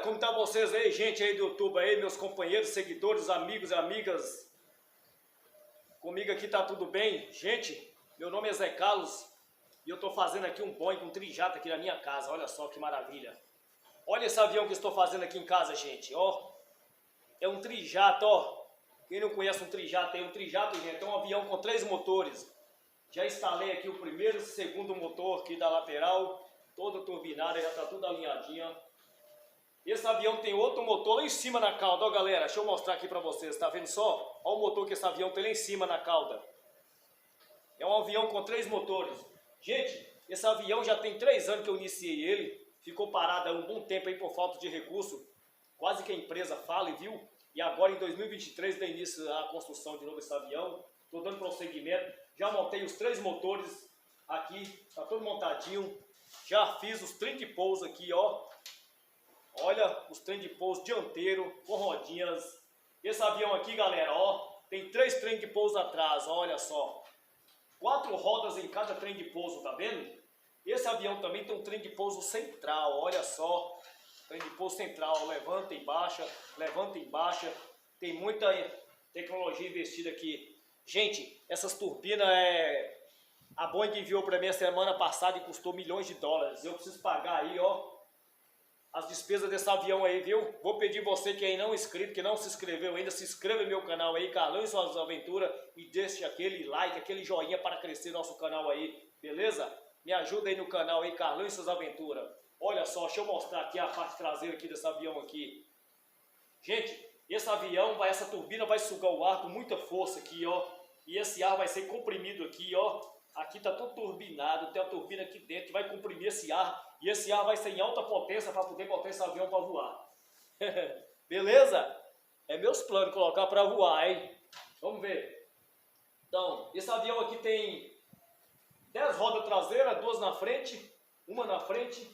como tá vocês aí, gente aí do YouTube aí, meus companheiros, seguidores, amigos e amigas? Comigo aqui tá tudo bem? Gente, meu nome é Zé Carlos e eu tô fazendo aqui um Boeing com trijato aqui na minha casa, olha só que maravilha. Olha esse avião que eu estou fazendo aqui em casa, gente, ó. É um trijato, ó. Quem não conhece um trijato aí, um trijato, gente, é um avião com 3 motores. Já instalei aqui o primeiro e o segundo motor aqui da lateral, toda turbinada, já tá tudo alinhadinha. Esse avião tem outro motor lá em cima na cauda, ó galera, deixa eu mostrar aqui pra vocês, tá vendo só? Ó o motor que esse avião tem lá em cima na cauda. É um avião com 3 motores. Gente, esse avião já tem 3 anos que eu iniciei ele, ficou parado há um bom tempo aí por falta de recurso, quase que a empresa fale, viu? E agora em 2023 dá início à construção de novo esse avião, tô dando prosseguimento, já montei os 3 motores aqui, tá todo montadinho, já fiz os trem de pouso aqui, ó. Olha os trem de pouso dianteiro com rodinhas. Esse avião aqui, galera, ó, tem 3 trem de pouso atrás, olha só. 4 rodas em cada trem de pouso, tá vendo? Esse avião também tem um trem de pouso central, olha só. Trem de pouso central, levanta e baixa, levanta e baixa. Tem muita tecnologia investida aqui. Gente, essas turbinas a Boeing enviou para mim a semana passada e custou milhões de dólares. Eu preciso pagar aí, ó, as despesas desse avião aí, viu? Vou pedir você que aí não é inscrito, que não se inscreveu ainda, se inscreva no meu canal aí, Carlão e Suas Aventuras, e deixe aquele like, aquele joinha para crescer nosso canal aí, beleza? Me ajuda aí no canal aí, Carlão e Suas Aventuras. Olha só, deixa eu mostrar aqui a parte traseira aqui desse avião aqui. Gente, esse avião, essa turbina vai sugar o ar com muita força aqui, ó, e esse ar vai ser comprimido aqui, ó. Aqui tá todo turbinado, tem a turbina aqui dentro que vai comprimir esse ar. E esse ar vai ser em alta potência para poder botar esse avião para voar. Beleza? É meus planos colocar para voar, hein? Vamos ver. Então, esse avião aqui tem 10 rodas traseiras, 2 na frente, uma na frente,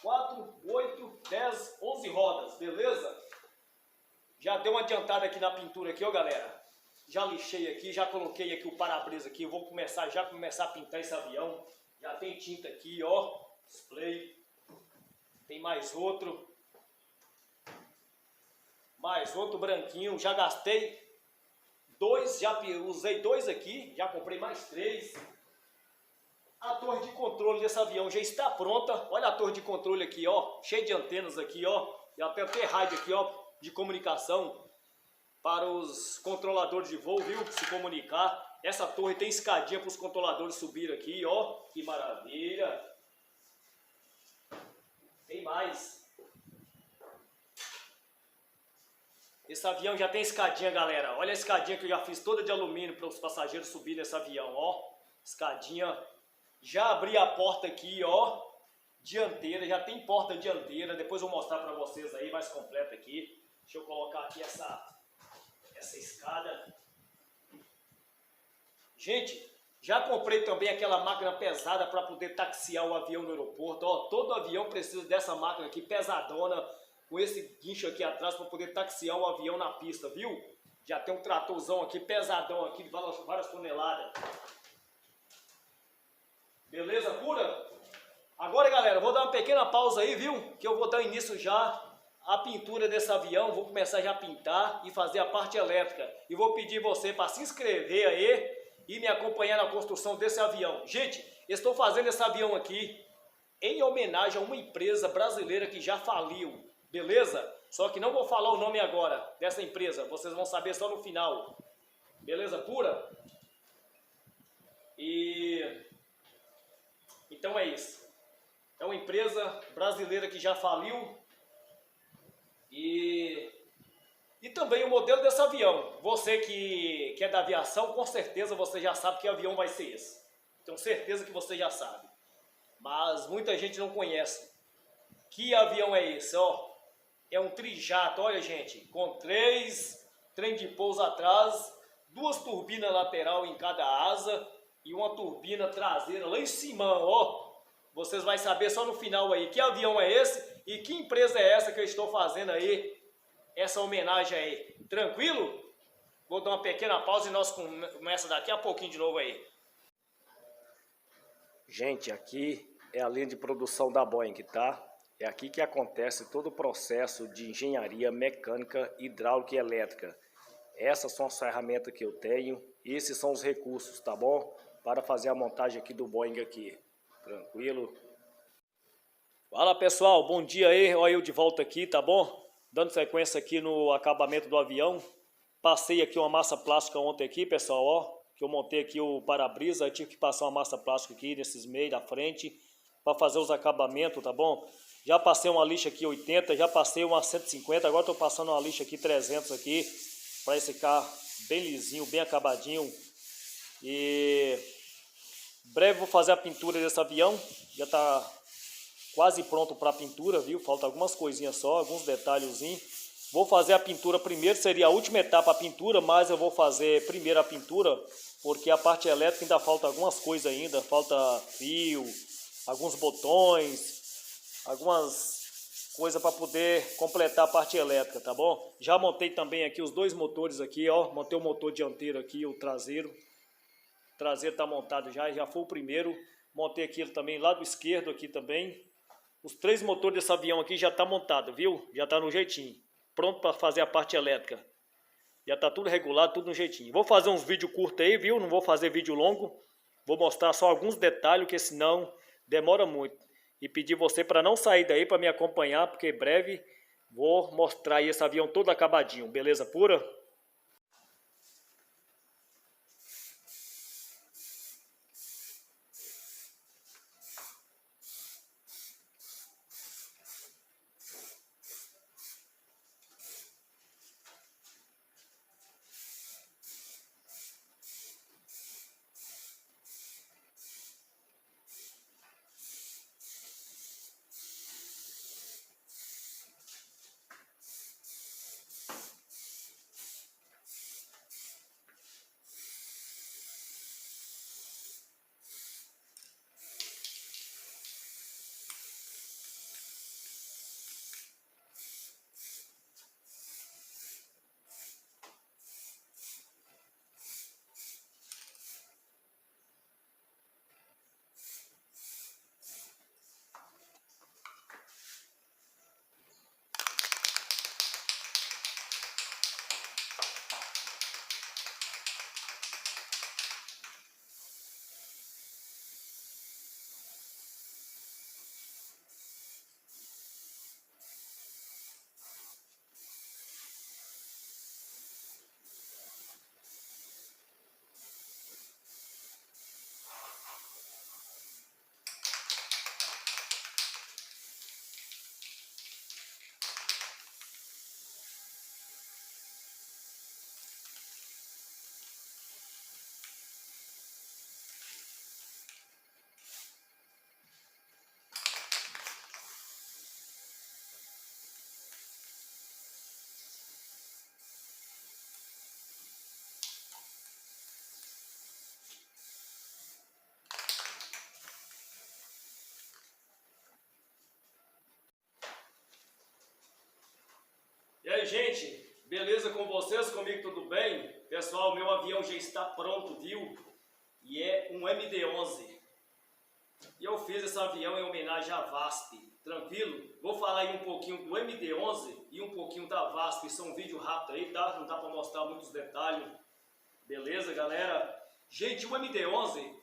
4, 8, 10, 11 rodas, beleza? Já deu uma adiantada aqui na pintura aqui, ó galera. Já lixei aqui, já coloquei aqui o para-brisa aqui, eu vou começar a pintar esse avião. Já tem tinta aqui, ó, display. Tem mais outro branquinho, já gastei 2, já usei 2 aqui, já comprei mais 3. A torre de controle desse avião já está pronta, olha a torre de controle aqui, ó, cheia de antenas aqui, ó, e até rádio aqui, ó, de comunicação. Para os controladores de voo, viu? Se comunicar. Essa torre tem escadinha para os controladores subir aqui, ó. Que maravilha. Tem mais. Esse avião já tem escadinha, galera. Olha a escadinha que eu já fiz toda de alumínio para os passageiros subirem nesse avião, ó. Escadinha. Já abri a porta aqui, ó. Dianteira, já tem porta dianteira. Depois eu vou mostrar para vocês aí mais completa aqui. Deixa eu colocar aqui essa escada. Gente, já comprei também aquela máquina pesada para poder taxiar o avião no aeroporto. Ó, todo avião precisa dessa máquina aqui, pesadona, com esse guincho aqui atrás para poder taxiar o avião na pista, viu? Já tem um tratorzão aqui, pesadão aqui, de várias toneladas. Beleza pura? Agora, galera, vou dar uma pequena pausa aí, viu? Que eu vou dar início já a pintura desse avião, vou começar já a pintar e fazer a parte elétrica. E vou pedir você para se inscrever aí e me acompanhar na construção desse avião. Gente, estou fazendo esse avião aqui em homenagem a uma empresa brasileira que já faliu, beleza? Só que não vou falar o nome agora dessa empresa, vocês vão saber só no final. Beleza pura? Então é isso. É uma empresa brasileira que já faliu. E também o modelo desse avião. Você que é da aviação, com certeza você já sabe que avião vai ser esse. Tenho certeza que você já sabe. Mas muita gente não conhece. Que avião é esse? Ó, é um trijato, olha gente, com 3 trem de pouso atrás, 2 turbinas lateral em cada asa e uma turbina traseira lá em cima, ó. Vocês vão saber só no final aí que avião é esse e que empresa é essa que eu estou fazendo aí, essa homenagem aí. Tranquilo? Vou dar uma pequena pausa e nós começamos daqui a pouquinho de novo aí. Gente, aqui é a linha de produção da Boeing, tá? É aqui que acontece todo o processo de engenharia mecânica, hidráulica e elétrica. Essas são as ferramentas que eu tenho, esses são os recursos, tá bom? Para fazer a montagem aqui do Boeing aqui. Tranquilo? Fala pessoal, bom dia aí, olha eu de volta aqui, tá bom? Dando sequência aqui no acabamento do avião. Passei aqui uma massa plástica ontem aqui, pessoal, ó. Que eu montei aqui o para-brisa, tive que passar uma massa plástica aqui nesses meios da frente para fazer os acabamentos, tá bom? Já passei uma lixa aqui 80, já passei uma 150, agora estou passando uma lixa aqui 300 aqui para esse carro bem lisinho, bem acabadinho. E breve vou fazer a pintura desse avião, já está quase pronto para a pintura, viu? Falta algumas coisinhas só, alguns detalhezinhos. Vou fazer a pintura primeiro, seria a última etapa a pintura, mas eu vou fazer primeiro a pintura, porque a parte elétrica ainda falta algumas coisas ainda, falta fio, alguns botões, algumas coisas para poder completar a parte elétrica, tá bom? Já montei também aqui os dois motores aqui, ó, montei o motor dianteiro aqui, o traseiro. O traseiro está montado já foi o primeiro. Montei aqui também lado esquerdo aqui também. Os 3 motores desse avião aqui já tá montado, viu? Já tá no jeitinho. Pronto para fazer a parte elétrica. Já tá tudo regulado, tudo no jeitinho. Vou fazer uns vídeos curtos aí, viu? Não vou fazer vídeo longo. Vou mostrar só alguns detalhes, que senão demora muito. E pedir você para não sair daí para me acompanhar, porque em breve vou mostrar aí esse avião todo acabadinho. Beleza pura? E aí, gente, beleza com vocês? Comigo tudo bem? Pessoal, meu avião já está pronto, viu? E é um MD-11. E eu fiz esse avião em homenagem à VASP, tranquilo? Vou falar aí um pouquinho do MD-11 e um pouquinho da VASP. Isso é um vídeo rápido aí, tá? Não dá para mostrar muitos detalhes. Beleza, galera? Gente, o MD-11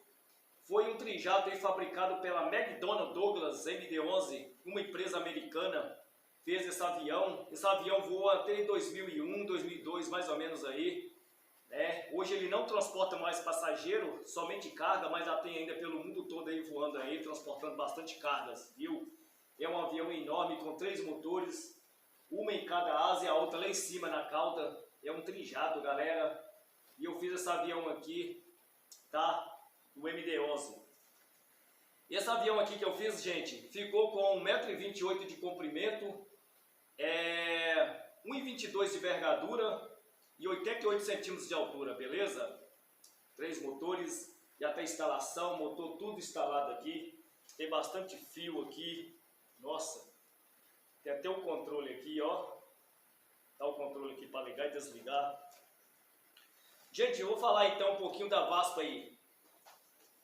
foi um trijato aí fabricado pela McDonnell Douglas MD-11, uma empresa americana. Fez esse avião voou até 2001, 2002 mais ou menos aí, né? Hoje ele não transporta mais passageiro, somente carga, mas já tem ainda pelo mundo todo aí voando aí, transportando bastante cargas, viu? É um avião enorme com 3 motores, uma em cada asa e a outra lá em cima na cauda. É um trijato, galera. E eu fiz esse avião aqui, tá? O MD-11. Esse avião aqui que eu fiz, gente, ficou com 1,28 m de comprimento, 1,22 m de envergadura e 88 centímetros de altura, beleza? 3 motores, já tem instalação, motor tudo instalado aqui. Tem bastante fio aqui, nossa. Tem até o controle aqui, ó. Tá o controle aqui para ligar e desligar. Gente, eu vou falar então um pouquinho da VASP aí.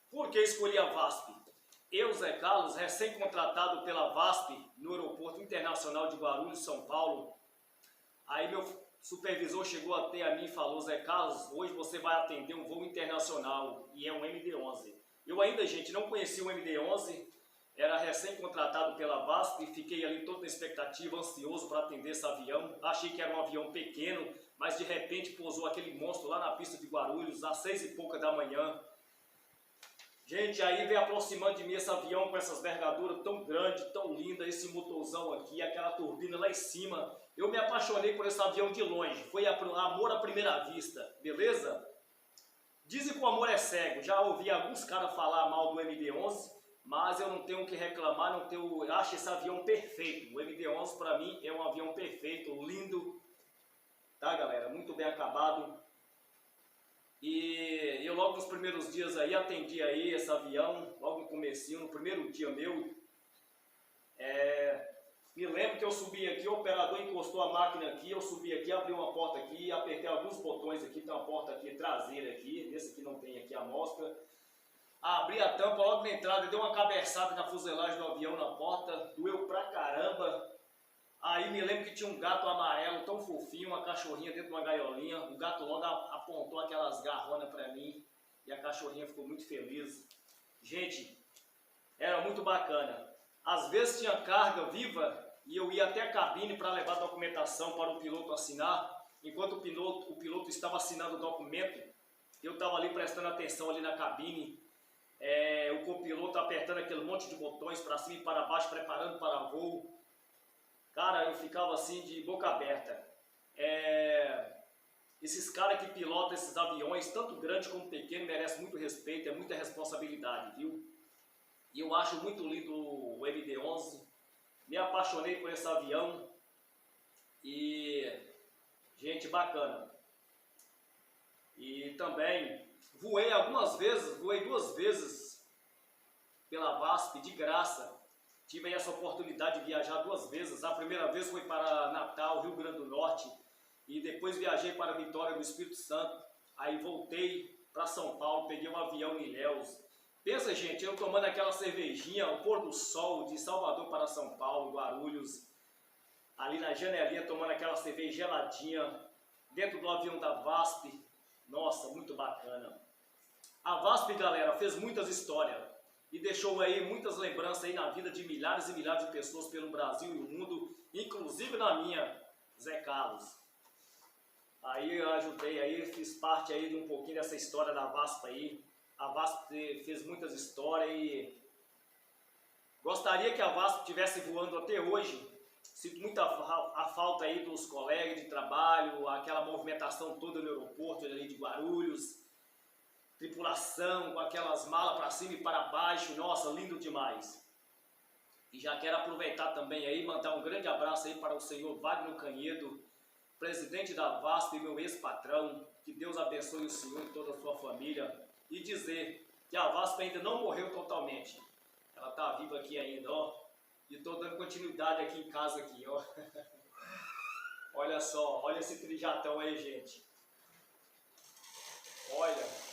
Por que escolhi a VASP? Eu, Zé Carlos, recém-contratado pela VASP no Aeroporto Internacional de Guarulhos, São Paulo. Aí meu supervisor chegou até a mim e falou: Zé Carlos, hoje você vai atender um voo internacional e é um MD-11. Eu ainda, gente, não conhecia o MD-11, era recém-contratado pela VASP e fiquei ali toda na expectativa, ansioso para atender esse avião. Achei que era um avião pequeno, mas de repente pousou aquele monstro lá na pista de Guarulhos, às 6h pouca da manhã. Gente, aí veio aproximando de mim esse avião com essas envergaduras tão grande, tão linda, esse motorzão aqui, aquela turbina lá em cima. Eu me apaixonei por esse avião de longe, foi amor à primeira vista, beleza? Dizem que o amor é cego, já ouvi alguns caras falar mal do MD-11, mas eu não tenho o que reclamar, eu acho esse avião perfeito. O MD-11 para mim é um avião perfeito, lindo, tá galera? Muito bem acabado. E eu logo nos primeiros dias aí atendi aí esse avião, logo no comecinho, no primeiro dia meu. Me lembro que eu subi aqui, o operador encostou a máquina aqui, eu subi aqui, abri uma porta aqui, apertei alguns botões aqui, tem uma porta aqui traseira aqui, nesse aqui não tem aqui a mostra. Abri a tampa logo na entrada, deu uma cabeçada na fuselagem do avião na porta, doeu pra caramba. Aí me lembro que tinha um gato amarelo tão fofinho, uma cachorrinha dentro de uma gaiolinha. O gato logo apontou aquelas garronas pra mim e a cachorrinha ficou muito feliz. Gente, era muito bacana. Às vezes tinha carga viva e eu ia até a cabine para levar a documentação para o piloto assinar. Enquanto o piloto estava assinando o documento, eu estava ali prestando atenção ali na cabine. O copiloto apertando aquele monte de botões para cima e para baixo, preparando para voo. Cara, eu ficava assim de boca aberta. Esses caras que pilotam esses aviões, tanto grande como pequeno, merecem muito respeito, é muita responsabilidade, viu? E eu acho muito lindo o MD-11. Me apaixonei por esse avião. E, gente, bacana. E também voei algumas vezes, voei 2 vezes pela VASP de graça. Tive aí essa oportunidade de viajar 2 vezes. A primeira vez foi para Natal, Rio Grande do Norte. E depois viajei para Vitória do Espírito Santo. Aí voltei para São Paulo, peguei um avião em Ilhéus. Pensa, gente, eu tomando aquela cervejinha, o pôr do sol de Salvador para São Paulo, Guarulhos. Ali na janelinha, tomando aquela cerveja geladinha, dentro do avião da VASP. Nossa, muito bacana. A VASP, galera, fez muitas histórias. E deixou aí muitas lembranças aí na vida de milhares e milhares de pessoas pelo Brasil e o mundo, inclusive na minha, Zé Carlos. Aí eu ajudei aí, fiz parte aí de um pouquinho dessa história da VASP aí. A VASP fez muitas histórias e gostaria que a VASP estivesse voando até hoje. Sinto muita a falta aí dos colegas de trabalho, aquela movimentação toda no aeroporto ali de Guarulhos. Tripulação com aquelas malas para cima e para baixo, nossa, lindo demais. E já quero aproveitar também aí, mandar um grande abraço aí para o senhor Wagner Canhedo, presidente da VASP e meu ex-patrão, que Deus abençoe o senhor e toda a sua família, e dizer que a VASP ainda não morreu totalmente, ela está viva aqui ainda, ó, e estou dando continuidade aqui em casa, aqui, ó. Olha só, olha esse trijatão aí, gente, olha.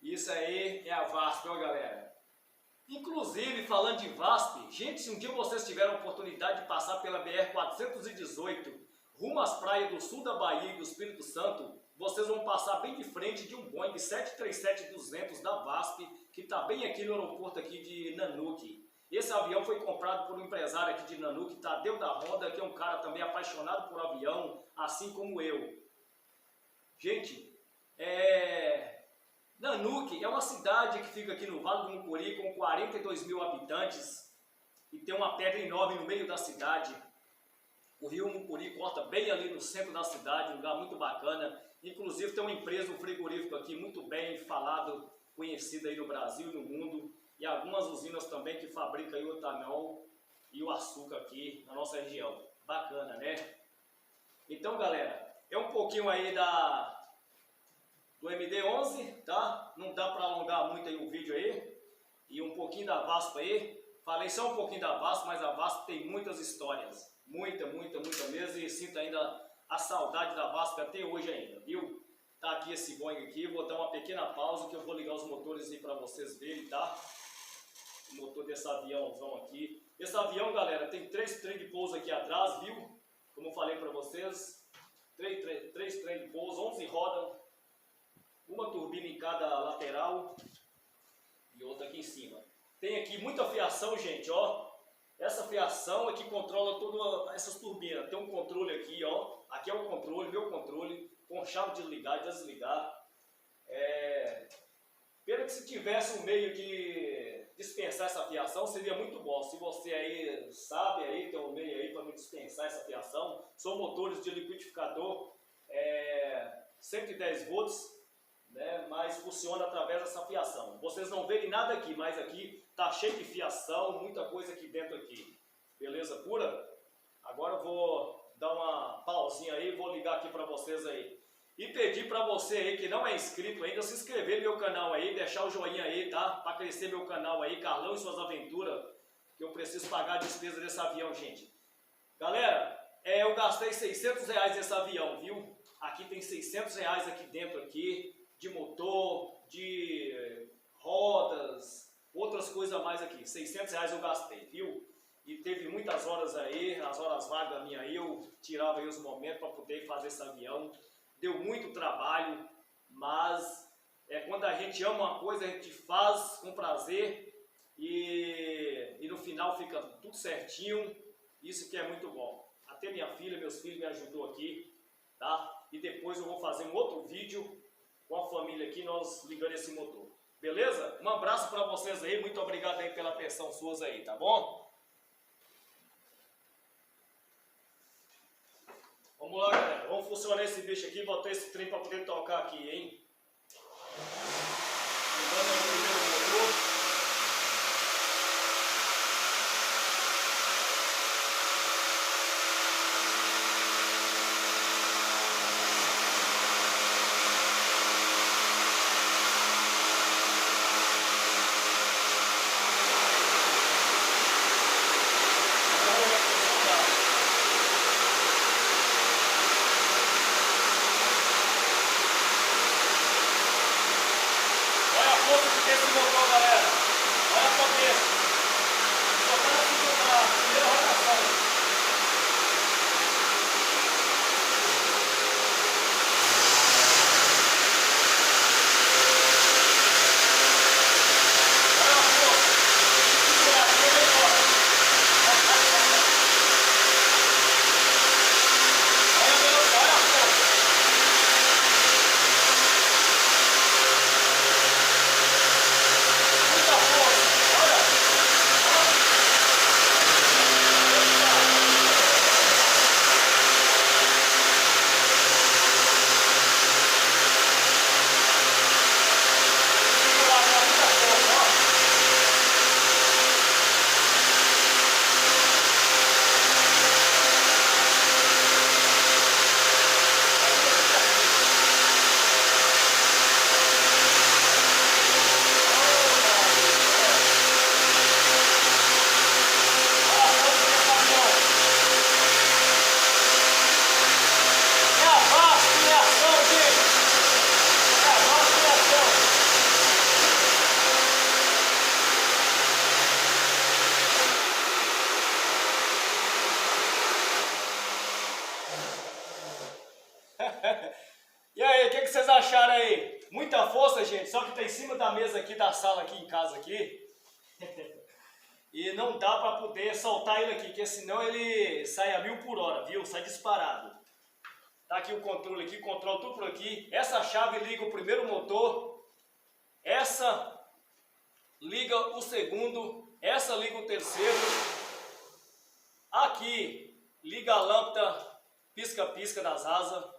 Isso aí é a VASP, ó galera. Inclusive, falando de VASP, gente, se um dia vocês tiverem a oportunidade de passar pela BR-418, rumo às praias do sul da Bahia e do Espírito Santo, vocês vão passar bem de frente de um Boeing 737-200 da VASP, que está bem aqui no aeroporto aqui de Nanuque. Esse avião foi comprado por um empresário aqui de Nanuque, Tadeu da Honda, que é um cara também apaixonado por avião, assim como eu. Gente, Nanuque é uma cidade que fica aqui no Vale do Mucuri com 42 mil habitantes e tem uma pedra enorme no meio da cidade. O rio Mucuri corta bem ali no centro da cidade, um lugar muito bacana. Inclusive tem uma empresa, um frigorífico aqui muito bem falado, conhecida aí no Brasil e no mundo. E algumas usinas também que fabricam aí o etanol e o açúcar aqui na nossa região. Bacana, né? Então, galera, é um pouquinho aí do MD-11, tá? Não dá para alongar muito aí o vídeo aí. E um pouquinho da VASP aí. Falei só um pouquinho da VASP, mas a VASP tem muitas histórias. Muita mesmo. E sinto ainda a saudade da VASP até hoje ainda, viu? tá aqui esse Boeing aqui. Vou dar uma pequena pausa que eu vou ligar os motores aí para vocês verem, tá? O motor desse aviãozão aqui. Esse avião, galera, tem 3 trem de pouso aqui atrás, viu? Como eu falei para vocês, 3 trem de pouso, 11 rodas, uma turbina em cada lateral e outra aqui em cima. Tem aqui muita fiação, gente, ó. Essa fiação é que controla todas essas turbinas. Tem um controle aqui, ó. Aqui é o controle, meu controle, com chave de ligar e desligar. Pena que se tivesse um meio de dispensar essa fiação, seria muito bom. Se você aí sabe, aí tem um meio aí para me dispensar essa fiação. São motores de liquidificador 110 volts, né, mas funciona através dessa fiação. Vocês não verem nada aqui, mas aqui tá cheio de fiação, muita coisa aqui dentro aqui. Beleza pura? Agora eu vou dar uma pausinha aí, vou ligar aqui para vocês aí. E pedir para você aí que não é inscrito ainda, se inscrever no meu canal aí, deixar o joinha aí, tá? Para crescer meu canal aí, Carlão e Suas Aventuras, que eu preciso pagar a despesa desse avião, gente. Galera, eu gastei R$600 nesse avião, viu? Aqui tem R$600 aqui dentro aqui, de motor, de rodas, outras coisas a mais aqui. R$600 eu gastei, viu? E teve muitas horas aí, as horas vagas minhas aí, eu tirava aí os momentos para poder fazer esse avião. Deu muito trabalho, mas quando a gente ama uma coisa, a gente faz com prazer e no final fica tudo certinho. Isso que é muito bom. Até minha filha, meus filhos me ajudou aqui, tá? E depois eu vou fazer um outro vídeo com a família aqui, nós ligando esse motor. Beleza? Um abraço para vocês aí, muito obrigado aí pela atenção suas aí, tá bom? Vamos lá, galera. Vamos funcionar esse bicho aqui, botar esse trem para poder tocar aqui, hein? Ligando aí o primeiro motor. Esse motor, galera, olha a potência, só está na primeira rotação. Olha a força, olha a força. E aí, o que vocês acharam aí? Muita força, gente, só que tá em cima da mesa aqui, da sala aqui em casa aqui. E não dá para poder soltar ele aqui, porque senão ele sai a 1000 por hora, viu? Sai disparado. Tá aqui o controle aqui, controla tudo por aqui. Essa chave liga o primeiro motor. Essa liga o segundo. Essa liga o terceiro. Aqui liga a lâmpada pisca-pisca das asas.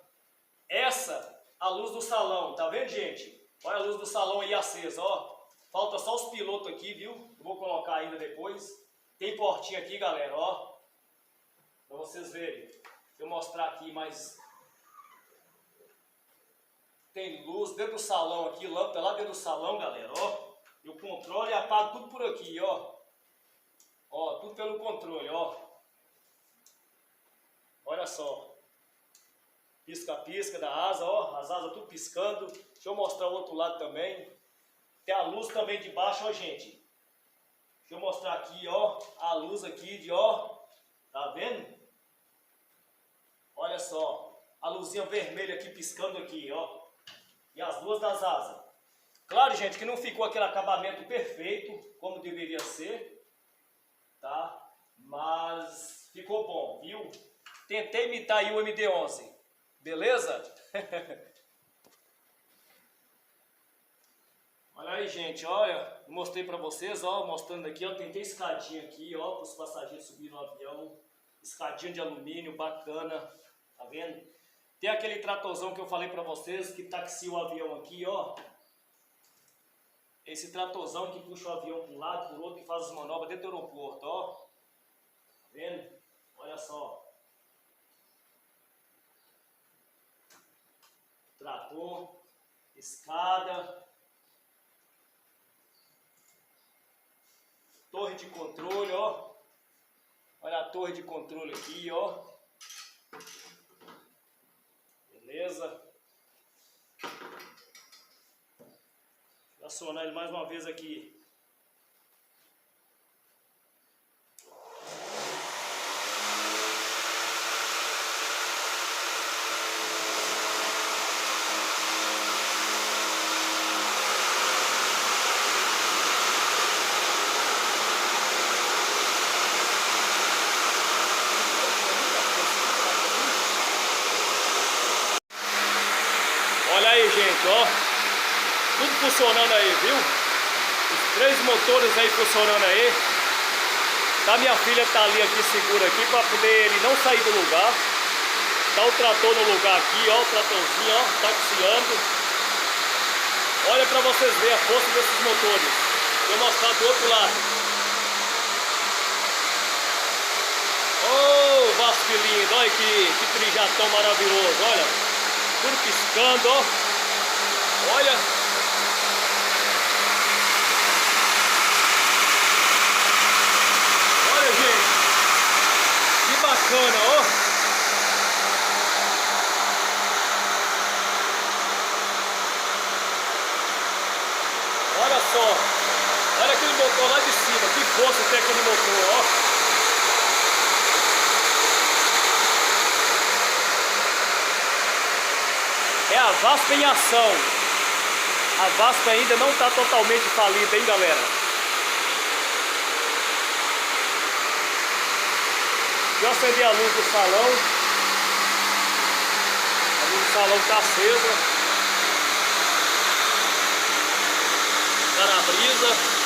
Essa, a luz do salão, tá vendo, gente? Olha a luz do salão aí acesa, ó. Falta só os pilotos aqui, viu? Eu vou colocar ainda depois. Tem portinha aqui, galera, ó. Pra vocês verem. Deixa eu mostrar aqui mais. Tem luz dentro do salão aqui, lâmpada lá dentro do salão, galera, ó. E o controle apaga tudo por aqui, ó. Ó, tudo pelo controle, ó. Olha só. Pisca-pisca da asa, ó, as asas tudo piscando. Deixa eu mostrar o outro lado também. Tem a luz também de baixo, ó, gente. Deixa eu mostrar aqui, ó, a luz aqui de, ó, tá vendo? Olha só, a luzinha vermelha aqui piscando aqui, ó. E as duas das asas. Claro, gente, que não ficou aquele acabamento perfeito, como deveria ser, tá? Mas ficou bom, viu? Tentei imitar aí o MD-11, beleza? Olha aí, gente, olha, mostrei pra vocês, ó, mostrando aqui, ó, tentei escadinha aqui, ó, para os passageiros subirem no avião, escadinha de alumínio, bacana, tá vendo? Tem aquele tratorzão que eu falei pra vocês, que taxia o avião aqui, ó, esse tratorzão que puxa o avião para um lado, para o outro, que faz as manobras dentro do aeroporto, ó, tá vendo? Olha só, trator, escada, torre de controle, ó. Olha a torre de controle aqui, ó. Beleza? Vou acionar ele mais uma vez aqui. Olha aí, gente, ó, tudo funcionando aí, viu? Os 3 motores aí funcionando aí. Tá, minha filha tá ali aqui, segura aqui, para poder ele não sair do lugar. Tá o trator no lugar aqui, ó, o tratorzinho, ó, taxiando. Olha para vocês verem a força desses motores. Vou mostrar do outro lado. Oh, Vasco lindo, olha que trijatão maravilhoso, olha. Tudo piscando, ó. Olha. Olha, gente. Que bacana, ó. Olha só. Olha aquele motor lá de cima. Que força tem aquele motor, ó. É a Vaspa em ação. A Vaspa ainda não está totalmente falida, hein, galera? Deixa eu acender a luz do salão. A luz do salão está acesa. Para-brisa.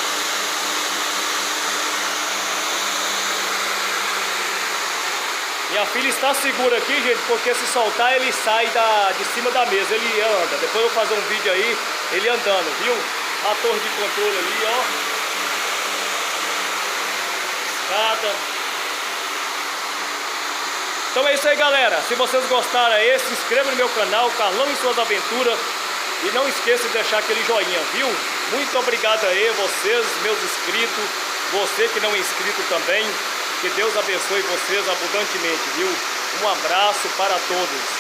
Minha filha está segura aqui, gente, porque se soltar ele sai de cima da mesa, ele anda. Depois eu vou fazer um vídeo aí, ele andando, viu? A torre de controle ali, ó. Escada. Então é isso aí, galera. Se vocês gostaram aí, se inscreva no meu canal, Carlão e Suas Aventuras. E não esqueça de deixar aquele joinha, viu? Muito obrigado aí, vocês, meus inscritos. Você que não é inscrito também. Que Deus abençoe vocês abundantemente, viu? Um abraço para todos.